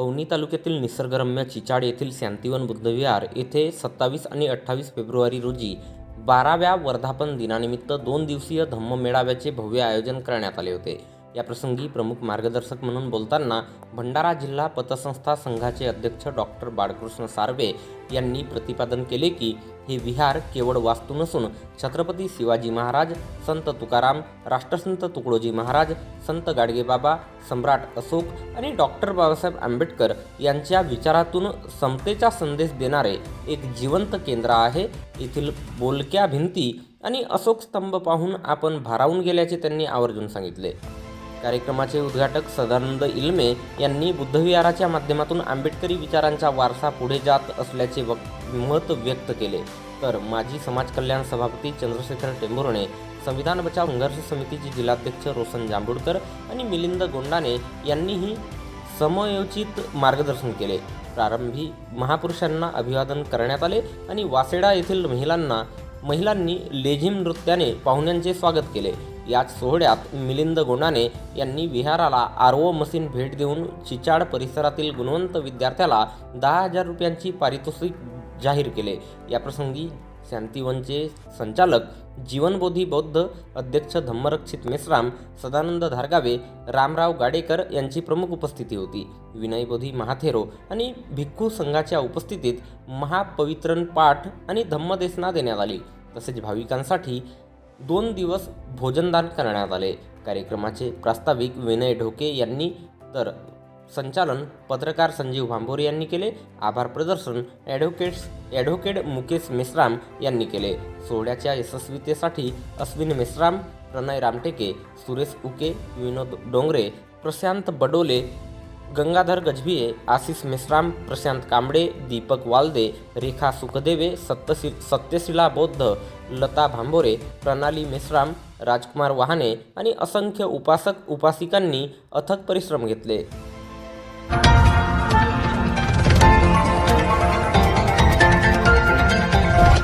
पवनी तालुक्यातील निसर्गरम्य चिचाड येथील शांतिवन बुद्धविहार येथे 27 आणि 28 फेब्रुवारी रोजी 12व्या वर्धापन दिनानिमित्त 2 दिवसीय धम्म मेळाव्याचे भव्य आयोजन करण्यात आले होते। या प्रसंगी प्रमुख मार्गदर्शक म्हणून बोलताना भंडारा जिल्हा पतसंस्था संघाचे अध्यक्ष डॉक्टर बाळकृष्ण सार्वे यांनी प्रतिपादन केले की हे विहार केवळ वास्तू नसून छत्रपती शिवाजी महाराज, संत तुकाराम, राष्ट्रसंत तुकडोजी महाराज, संत गाडगेबाबा, सम्राट अशोक आणि डॉक्टर बाबासाहेब आंबेडकर यांच्या विचारातून समतेचा संदेश देणारे एक जिवंत केंद्र आहे। येथील बोलक्या भिंती आणि अशोक स्तंभ पाहून आपण भारावून गेल्याचे त्यांनी आवर्जून सांगितले। कार्यक्रमाचे उद्घाटक सदानंद इल्मे यांनी बुद्धविहाराच्या माध्यमातून आंबेडकरी विचारांचा वारसा पुढे जात असल्याचे मत व्यक्त केले, तर माजी समाज कल्याण सभापती चंद्रशेखर टेंभुर्णे, संविधान बचाव संघर्ष समितीचे जिल्हाध्यक्ष रोशन जांभूळकर आणि मिलिंद गोंडाने यांनीही समयोचित मार्गदर्शन केले। प्रारंभी महापुरुषांना अभिवादन करण्यात आले आणि वासेडा येथील महिलांनी लेझिम नृत्याने पाहुण्यांचे स्वागत केले। याच सोहळ्यात मिलिंद गोंडाने यांनी विहाराला आरओ मशीन भेट देऊन चिचाड परिसरातील गुणवंत विद्यार्थ्याला 10,000 रुपयांची पारितोषिक जाहीर केले। याप्रसंगी शांतिवनचे संचालक जीवनबोधी बौद्ध अध्यक्ष धम्मरक्षित मेश्राम, सदानंद धारगावे, रामराव गाडेकर यांची प्रमुख उपस्थिती होती। विनयबोधी महाथेरो आणि भिक्खू संघाच्या उपस्थितीत महापवित्रण पाठ आणि धम्मदेशना देण्यात आली। तसेच भाविकांसाठी 2 दिवस भोजनदान करण्यात आले। कार्यक्रमाचे प्रास्ताविक विनय ढोके यांनी तर संचालन पत्रकार संजीव भांबोरे यांनी केले। आभार प्रदर्शन ॲडव्होकेट मुकेश मेश्राम यांनी केले। सोहळ्याच्या यशस्वीतेसाठी अश्विन मेश्राम, प्रणय रामटेके, सुरेश उके, विनोद डोंगरे, प्रशांत बडोले, गंगाधर गजभिये, आशिष मेश्राम, प्रशांत कांबळे, दीपक वालदे, रेखा सुखदेवे, सत्यशिला बौद्ध, लता भांबोरे, प्रणाली मेश्राम, राजकुमार वाहने आणि असंख्य उपासक उपासिकांनी अथक परिश्रम घेतले।